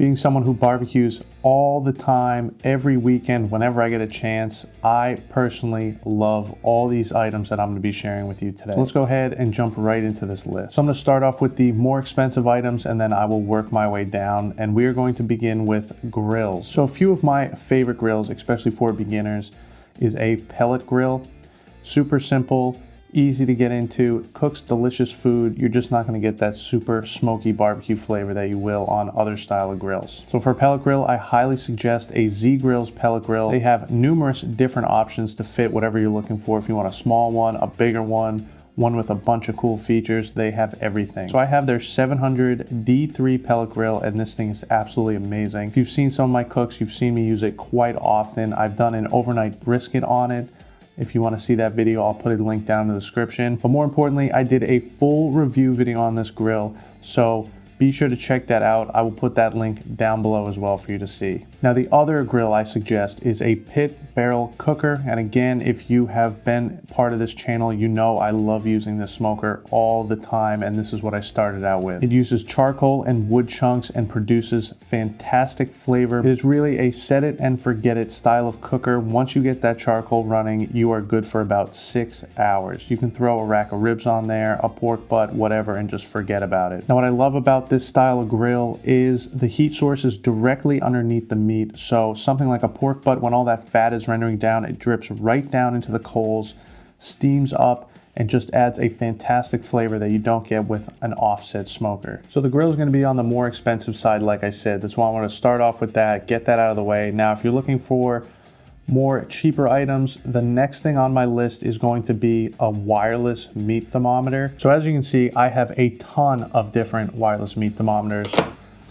Being someone who barbecues all the time, every weekend, whenever I get a chance, I personally love all these items that I'm going to be sharing with you today. So let's go ahead and jump right into this list. So I'm going to start off with the more expensive items and then I will work my way down, and we are going to begin with grills. So a few of my favorite grills, especially for beginners, is a pellet grill. Super simple, easy to get into, cooks delicious food. You're just not going to get that super smoky barbecue flavor that you will on other style of grills. So for a pellet grill, I highly suggest a Z-Grill's pellet grill. They have numerous different options to fit whatever you're looking for. If you want a small one, a bigger one with a bunch of cool features, they have everything. So I have their 700 D3 pellet grill, and this thing is absolutely amazing. If you've seen some of my cooks, you've seen me use it quite often. I've done an overnight brisket on it. If you want to see that video, I'll put a link down in the description. But more importantly, I did a full review video on this grill, so be sure to check that out. I will put that link down below as well for you to see. Now, the other grill I suggest is a pit barrel cooker. And again, if you have been part of this channel, you know I love using this smoker all the time, and this is what I started out with. It uses charcoal and wood chunks and produces fantastic flavor. It is really a set it and forget it style of cooker. Once you get that charcoal running, you are good for about 6 hours. You can throw a rack of ribs on there, a pork butt, whatever, and just forget about it. Now, what I love about this style of grill is the heat source is directly underneath the meat. So something like a pork butt, when all that fat is rendering down, it drips right down into the coals, steams up, and just adds a fantastic flavor that you don't get with an offset smoker. So the grill is going to be on the more expensive side, like I said. That's why I want to start off with that, get that out of the way. Now, if you're looking for more cheaper items, the next thing on my list is going to be a wireless meat thermometer. So as you can see, I have a ton of different wireless meat thermometers.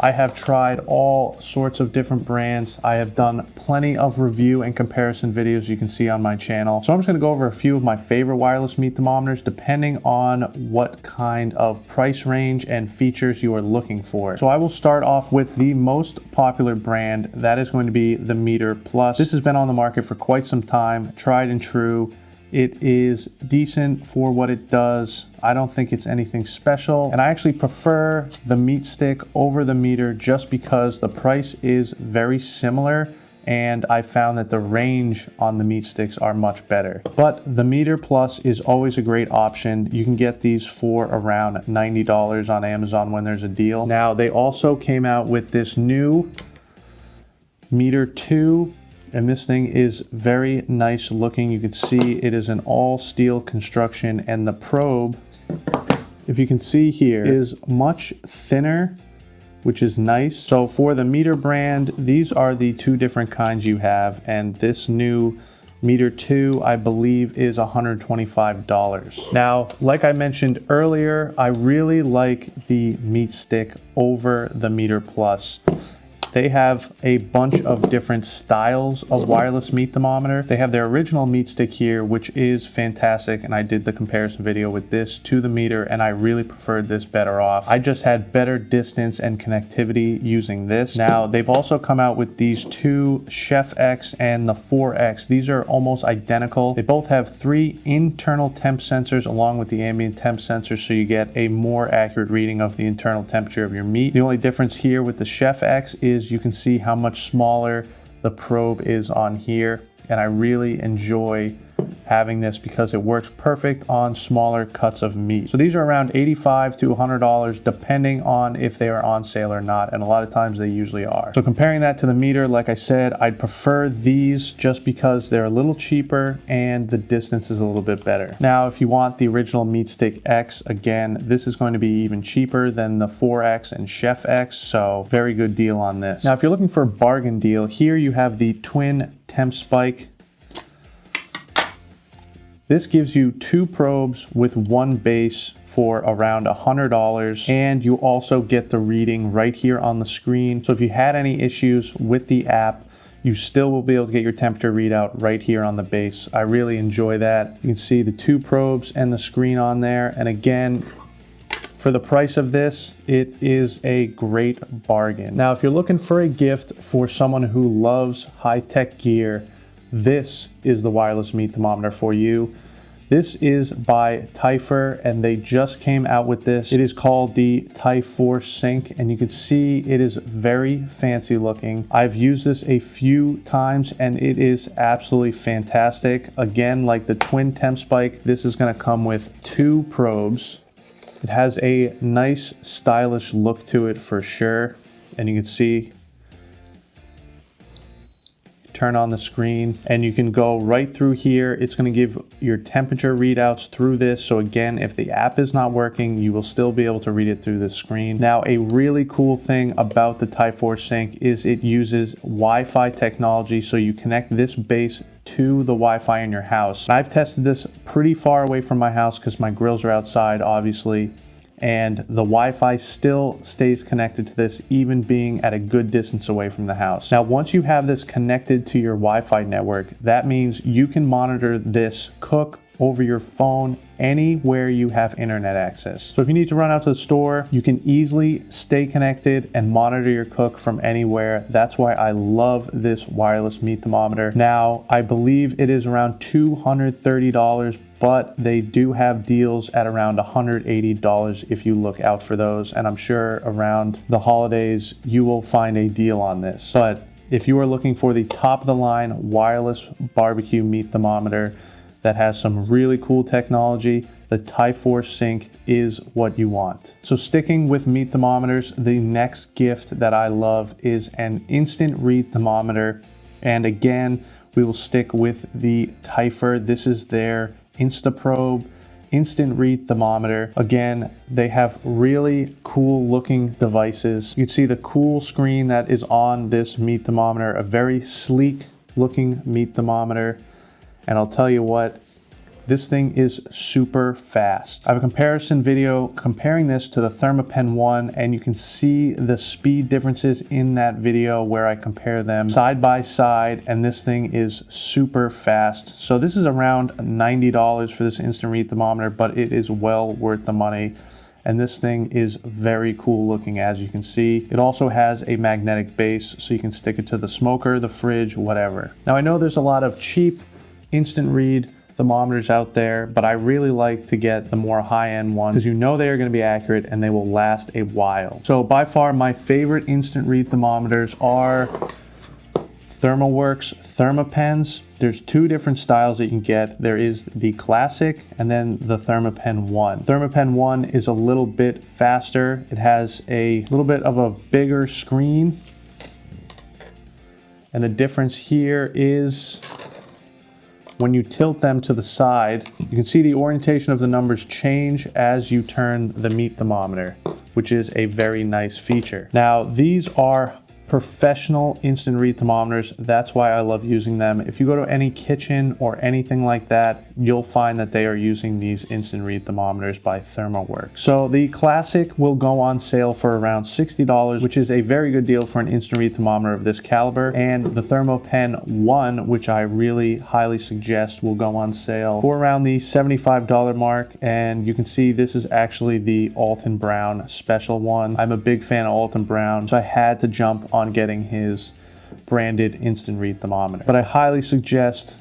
I have tried all sorts of different brands. I have done plenty of review and comparison videos you can see on my channel. So I'm just gonna go over a few of my favorite wireless meat thermometers depending on what kind of price range and features you are looking for. So I will start off with the most popular brand. That is going to be the MEATER Plus. This has been on the market for quite some time, tried and true. It is decent for what it does. I don't think it's anything special. And I actually prefer the MeatStick over the MEATER just because the price is very similar, and I found that the range on the MeatSticks are much better. But the MEATER Plus is always a great option. You can get these for around $90 on Amazon when there's a deal. Now, they also came out with this new MEATER 2. And this thing is very nice looking. You can see it is an all steel construction, and the probe, if you can see here, is much thinner, which is nice. So for the MEATER brand, these are the two different kinds you have, and this new MEATER 2, I believe, is $125. Now, like I mentioned earlier, I really like the MeatStick over the MEATER Plus. They have a bunch of different styles of wireless meat thermometer. They have their original MeatStick here, which is fantastic, and I did the comparison video with this to the MEATER, and I really preferred this better off. I just had better distance and connectivity using this. Now, they've also come out with these two Chef X and the 4X. These are almost identical. They both have 3 internal temp sensors along with the ambient temp sensor, so you get a more accurate reading of the internal temperature of your meat. The only difference here with the Chef X is you can see how much smaller the probe is on here, and I really enjoy having this because it works perfect on smaller cuts of meat. So these are around $85 to $100 depending on if they are on sale or not, and a lot of times they usually are. So comparing that to the MEATER, like I said, I'd prefer these just because they're a little cheaper and the distance is a little bit better. Now, if you want the original MeatStick X, again, this is going to be even cheaper than the 4X and Chef X, so very good deal on this. Now, if you're looking for a bargain deal, here you have the twin TEMPSPIKE. This gives you 2 probes with 1 base for around $100, and you also get the reading right here on the screen. So if you had any issues with the app, you still will be able to get your temperature readout right here on the base. I really enjoy that. You can see the 2 probes and the screen on there, and again, for the price of this, it is a great bargain. Now, if you're looking for a gift for someone who loves high-tech gear, this is the wireless meat thermometer for you. This is by TYPHUR, and they just came out with this. It is called the TYPHUR sink, and you can see it is very fancy looking. I've used this a few times and it is absolutely fantastic. Again, like the twin TEMPSPIKE, this is going to come with 2 probes. It has a nice stylish look to it for sure, and you can see, turn on the screen and you can go right through here. It's going to give your temperature readouts through this. So again, if the app is not working, you will still be able to read it through this screen. Now, a really cool thing about the TYPHUR sink is it uses Wi-Fi technology. So you connect this base to the Wi-Fi in your house. I've tested this pretty far away from my house because my grills are outside, obviously, and the Wi-Fi still stays connected to this, even being at a good distance away from the house. Now, once you have this connected to your Wi-Fi network, that means you can monitor this cook over your phone anywhere you have internet access. So if you need to run out to the store, you can easily stay connected and monitor your cook from anywhere. That's why I love this wireless meat thermometer. Now, I believe it is around $230, but they do have deals at around $180 if you look out for those. And I'm sure around the holidays, you will find a deal on this. But if you are looking for the top of the line wireless barbecue meat thermometer that has some really cool technology, the TYPHUR sink is what you want. So sticking with meat thermometers, the next gift that I love is an instant read thermometer. And again, we will stick with the TYPHUR. This is their InstaProbe instant read thermometer. Again, they have really cool looking devices. You can see the cool screen that is on this meat thermometer, a very sleek looking meat thermometer. And I'll tell you what, this thing is super fast. I have a comparison video comparing this to the Thermapen 1, and you can see the speed differences in that video where I compare them side by side, and this thing is super fast. So this is around $90 for this instant read thermometer, but it is well worth the money. And this thing is very cool looking, as you can see. It also has a magnetic base, so you can stick it to the smoker, the fridge, whatever. Now, I know there's a lot of cheap instant read thermometers out there, but I really like to get the more high-end ones because you know they are going to be accurate and they will last a while. So by far my favorite instant read thermometers are Thermoworks Thermapens. There's 2 different styles that you can get. There is the classic and then the Thermapen 1. Thermapen 1 is a little bit faster. It has a little bit of a bigger screen. And the difference here is when you tilt them to the side, you can see the orientation of the numbers change as you turn the meat thermometer, which is a very nice feature. Now, these are professional instant read thermometers. That's why I love using them. If you go to any kitchen or anything like that, you'll find that they are using these instant read thermometers by Thermoworks. So the classic will go on sale for around $60, which is a very good deal for an instant read thermometer of this caliber. And the Thermopen 1, which I really highly suggest, will go on sale for around the $75 mark. And you can see this is actually the Alton Brown special one. I'm a big fan of Alton Brown, so I had to jump on getting his branded instant read thermometer. But I highly suggest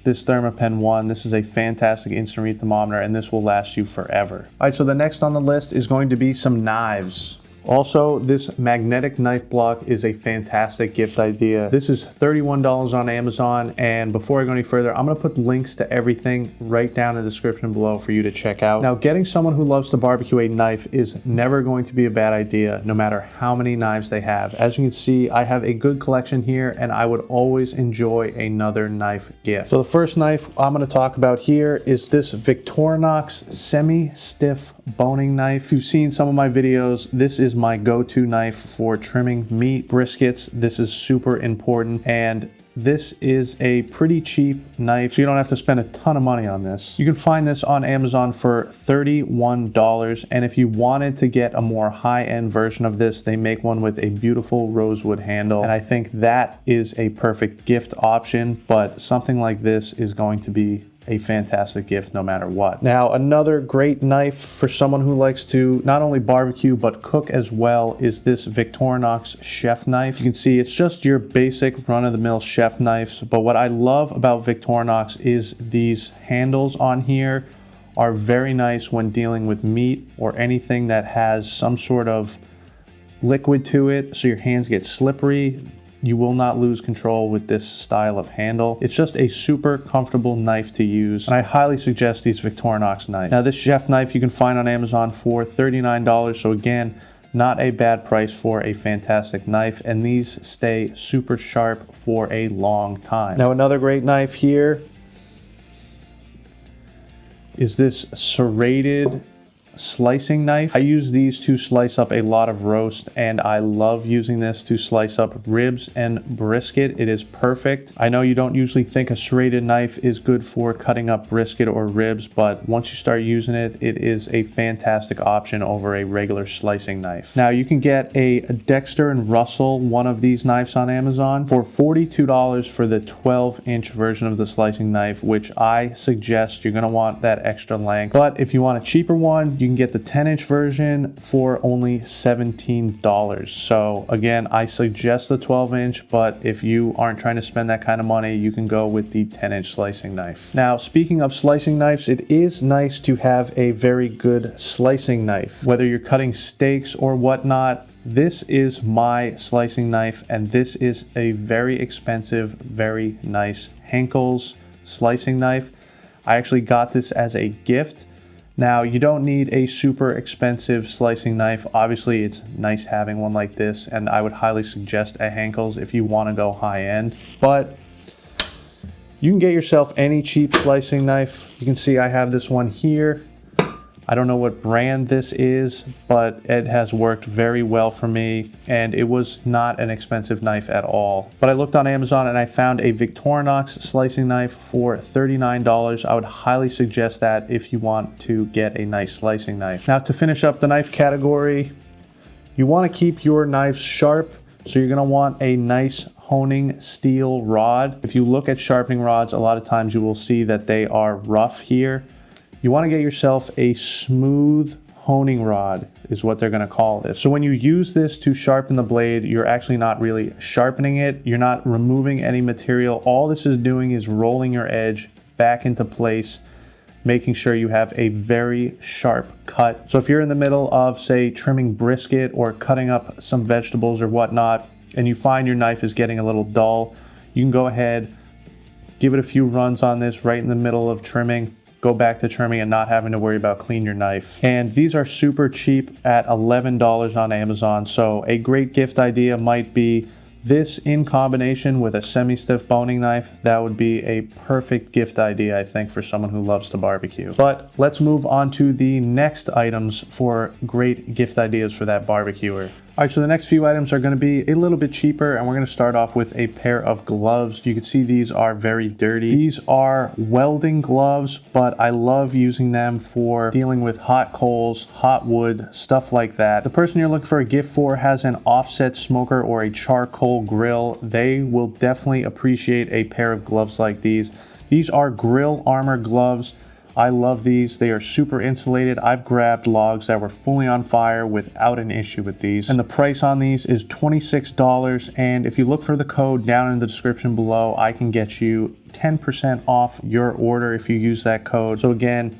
this Thermopen 1. This is a fantastic instant read thermometer, and this will last you forever. All right, so the next on the list is going to be some knives. Also, this magnetic knife block is a fantastic gift idea. This is $31 on Amazon, and before I go any further, I'm gonna put links to everything right down in the description below for you to check out. Now, getting someone who loves to barbecue a knife is never going to be a bad idea, no matter how many knives they have. As you can see, I have a good collection here, and I would always enjoy another knife gift. So the first knife I'm gonna talk about here is this Victorinox semi-stiff boning knife. If you've seen some of my videos, this is my go-to knife for trimming meat, briskets. This is super important, and this is a pretty cheap knife, so you don't have to spend a ton of money on this. You can find this on Amazon for $31, and if you wanted to get a more high-end version of this, they make one with a beautiful rosewood handle, and I think that is a perfect gift option, but something like this is going to be a fantastic gift no matter what. Now, another great knife for someone who likes to not only barbecue but cook as well is this Victorinox chef knife. You can see it's just your basic run-of-the-mill chef knives, but what I love about Victorinox is these handles on here are very nice when dealing with meat or anything that has some sort of liquid to it, so your hands get slippery. You will not lose control with this style of handle. It's just a super comfortable knife to use, and I highly suggest these Victorinox knives. Now, this chef knife you can find on Amazon for $39, so again, not a bad price for a fantastic knife, and these stay super sharp for a long time. Now, another great knife here is this serrated slicing knife. I use these to slice up a lot of roast, and I love using this to slice up ribs and brisket. It is perfect. I know you don't usually think a serrated knife is good for cutting up brisket or ribs, but once you start using it, it is a fantastic option over a regular slicing knife. Now, you can get a Dexter and Russell, one of these knives on Amazon, for $42 for the 12-inch version of the slicing knife, which I suggest. You're gonna want that extra length. But if you want a cheaper one, you can get the 10-inch version for only $17. So again, I suggest the 12-inch, but if you aren't trying to spend that kind of money, you can go with the 10-inch slicing knife. Now, speaking of slicing knives, it is nice to have a very good slicing knife. Whether you're cutting steaks or whatnot, this is my slicing knife, and this is a very expensive, very nice Henkel's slicing knife. I actually got this as a gift. Now, you don't need a super expensive slicing knife. Obviously, it's nice having one like this, and I would highly suggest a Henkel's if you want to go high end. But you can get yourself any cheap slicing knife. You can see I have this one here. I don't know what brand this is, but it has worked very well for me, and it was not an expensive knife at all. But I looked on Amazon and I found a Victorinox slicing knife for $39. I would highly suggest that if you want to get a nice slicing knife. Now, to finish up the knife category, you want to keep your knives sharp, so you're going to want a nice honing steel rod. If you look at sharpening rods, a lot of times you will see that they are rough here. You want to get yourself a smooth honing rod, is what they're going to call this. So when you use this to sharpen the blade, you're actually not really sharpening it. You're not removing any material. All this is doing is rolling your edge back into place, making sure you have a very sharp cut. So if you're in the middle of, say, trimming brisket or cutting up some vegetables or whatnot, and you find your knife is getting a little dull, you can go ahead, give it a few runs on this right in the middle of trimming, go back to trimming and not having to worry about cleaning your knife. And these are super cheap at $11 on Amazon. So a great gift idea might be this in combination with a semi-stiff boning knife. That would be a perfect gift idea, I think, for someone who loves to barbecue. But let's move on to the next items for great gift ideas for that barbecuer. All right, so the next few items are going to be a little bit cheaper, and we're going to start off with a pair of gloves. You can see these are very dirty. These are welding gloves, but I love using them for dealing with hot coals, hot wood, stuff like that. The person you're looking for a gift for has an offset smoker or a charcoal grill. They will definitely appreciate a pair of gloves like these. These are grill armor gloves. I love these. They are super insulated. I've grabbed logs that were fully on fire without an issue with these. And the price on these is $26. And if you look for the code down in the description below, I can get you 10% off your order if you use that code. So again,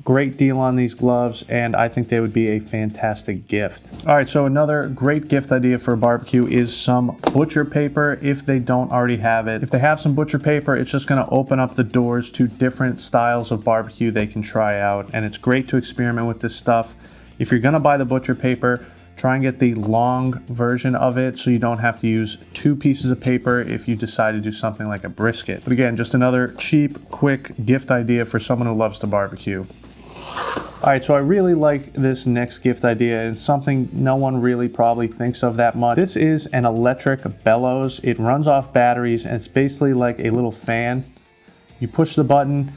great deal on these gloves, and I think they would be a fantastic gift. All right, so another great gift idea for a barbecue is some butcher paper if they don't already have it. If they have some butcher paper, it's just gonna open up the doors to different styles of barbecue they can try out, and it's great to experiment with this stuff. If you're gonna buy the butcher paper, try and get the long version of it so you don't have to use 2 pieces of paper if you decide to do something like a brisket. But again, just another cheap, quick gift idea for someone who loves to barbecue. All right, so I really like this next gift idea, and something no one really probably thinks of that much. This is an electric bellows. It runs off batteries, and it's basically like a little fan. You push the button,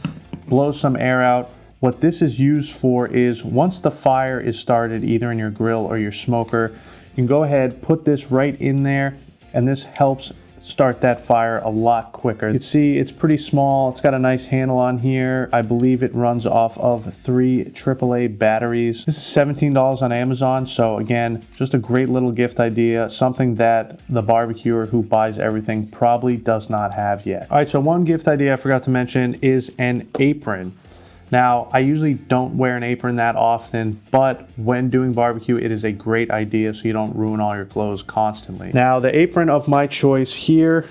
blows some air out. What this is used for is once the fire is started, either in your grill or your smoker, you can go ahead, put this right in there, and this helps start that fire a lot quicker. You can see it's pretty small. It's got a nice handle on here. I believe it runs off of 3 AAA batteries. This is $17 on Amazon. So again, just a great little gift idea, something that the barbecuer who buys everything probably does not have yet. All right, so one gift idea I forgot to mention is an apron. Now, I usually don't wear an apron that often, but when doing barbecue, it is a great idea so you don't ruin all your clothes constantly. Now, the apron of my choice here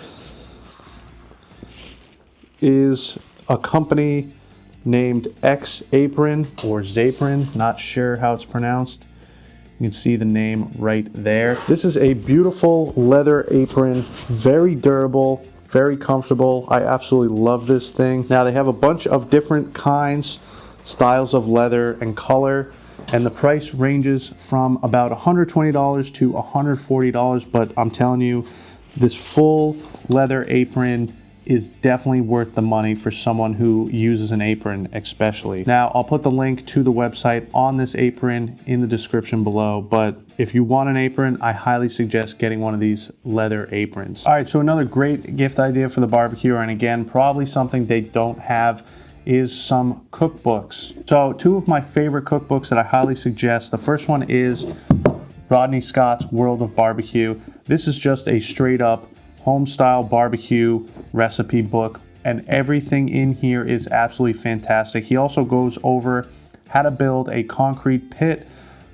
is a company named X Apron or Zapron, not sure how it's pronounced. You can see the name right there. This is a beautiful leather apron, very durable, very comfortable. I absolutely love this thing. Now they have a bunch of different kinds, styles of leather and color, and the price ranges from about $120 to $140, but I'm telling you, this full leather apron is definitely worth the money for someone who uses an apron especially. Now, I'll put the link to the website on this apron in the description below, but if you want an apron, I highly suggest getting one of these leather aprons. All right, so another great gift idea for the barbecue, and again, probably something they don't have, is some cookbooks. So 2 of my favorite cookbooks that I highly suggest. The first one is Rodney Scott's World of Barbecue. This is just a straight up home style barbecue recipe book, and everything in here is absolutely fantastic. He also goes over how to build a concrete pit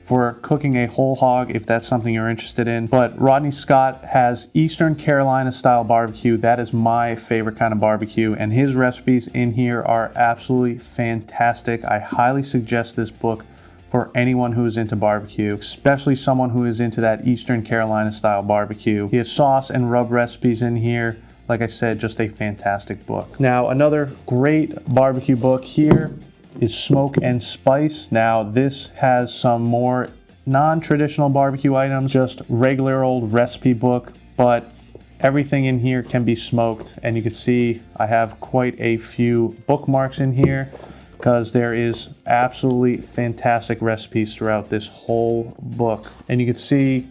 for cooking a whole hog if that's something you're interested in. But Rodney Scott has Eastern Carolina style barbecue. That is my favorite kind of barbecue, and his recipes in here are absolutely fantastic. I highly suggest this book for anyone who is into barbecue, especially someone who is into that Eastern Carolina style barbecue. He has sauce and rub recipes in here. Like I said, just a fantastic book. Now, another great barbecue book here is Smoke and Spice. Now, this has some more non-traditional barbecue items, just regular old recipe book, but everything in here can be smoked. And you can see I have quite a few bookmarks in here because there is absolutely fantastic recipes throughout this whole book. And you can see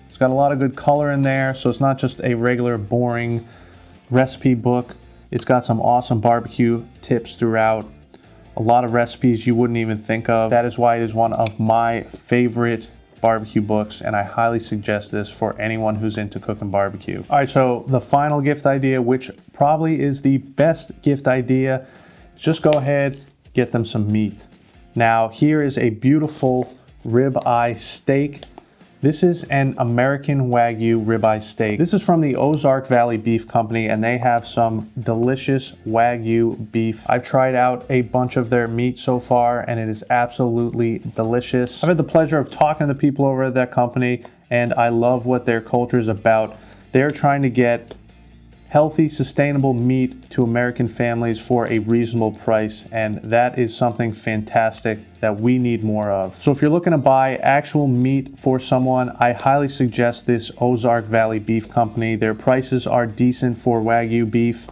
it's got a lot of good color in there, so it's not just a regular boring recipe book. It's got some awesome barbecue tips throughout, a lot of recipes you wouldn't even think of. That is why it is one of my favorite barbecue books, and I highly suggest this for anyone who's into cooking barbecue. All right, so the final gift idea, which probably is the best gift idea, just go ahead, get them some meat. Now, here is a beautiful ribeye steak. This is an American Wagyu ribeye steak. This is from the Ozark Valley Beef Company, and they have some delicious Wagyu beef. I've tried out a bunch of their meat so far, and it is absolutely delicious. I've had the pleasure of talking to the people over at that company, and I love what their culture is about. They're trying to get healthy, sustainable meat to American families for a reasonable price, and that is something fantastic that we need more of. So if you're looking to buy actual meat for someone, I highly suggest this Ozark Valley Beef Company. Their prices are decent for Wagyu beef,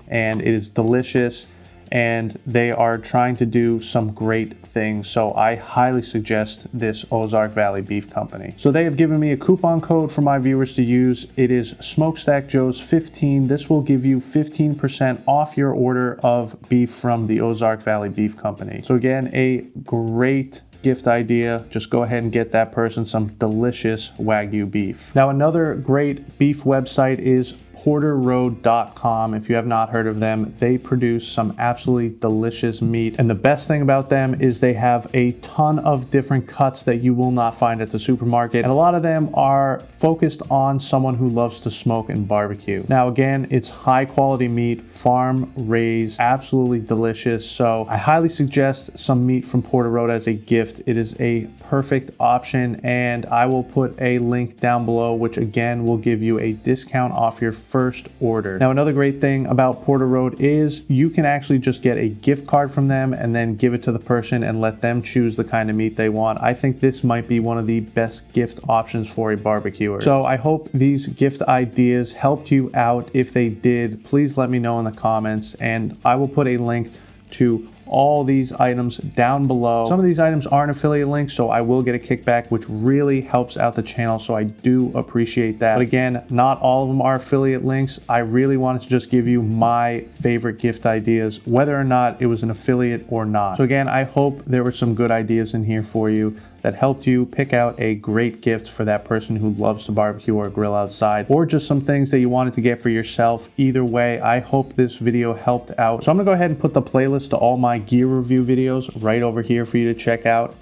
and it is delicious, and they are trying to do some great things. So I highly suggest this Ozark Valley Beef Company. So they have given me a coupon code for my viewers to use. It is SmokestackJoes15. This will give you 15% off your order of beef from the Ozark Valley Beef Company. So again, a great gift idea. Just go ahead and get that person some delicious Wagyu beef. Now, another great beef website is porterroad.com. If you have not heard of them, they produce some absolutely delicious meat. And the best thing about them is they have a ton of different cuts that you will not find at the supermarket. And a lot of them are focused on someone who loves to smoke and barbecue. Now, again, it's high quality meat, farm raised, absolutely delicious. So I highly suggest some meat from Porter Road as a gift. It is a perfect option, and I will put a link down below, which again will give you a discount off your first order. Now, another great thing about Porter Road is you can actually just get a gift card from them and then give it to the person and let them choose the kind of meat they want. I think this might be one of the best gift options for a barbecuer. So I hope these gift ideas helped you out. If they did, please let me know in the comments, and I will put a link to all these items down below. Some of these items aren't affiliate links, so I will get a kickback, which really helps out the channel, so I do appreciate that. But again, not all of them are affiliate links. I really wanted to just give you my favorite gift ideas, whether or not it was an affiliate or not. So again, I hope there were some good ideas in here for you that helped you pick out a great gift for that person who loves to barbecue or grill outside, or just some things that you wanted to get for yourself. Either way, I hope this video helped out. So I'm gonna go ahead and put the playlist to all my gear review videos right over here for you to check out.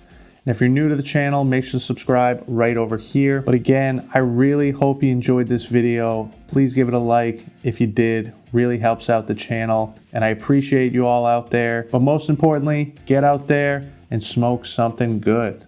And if you're new to the channel, make sure to subscribe right over here. But again, I really hope you enjoyed this video. Please give it a like if you did. Really helps out the channel. And I appreciate you all out there. But most importantly, get out there and smoke something good.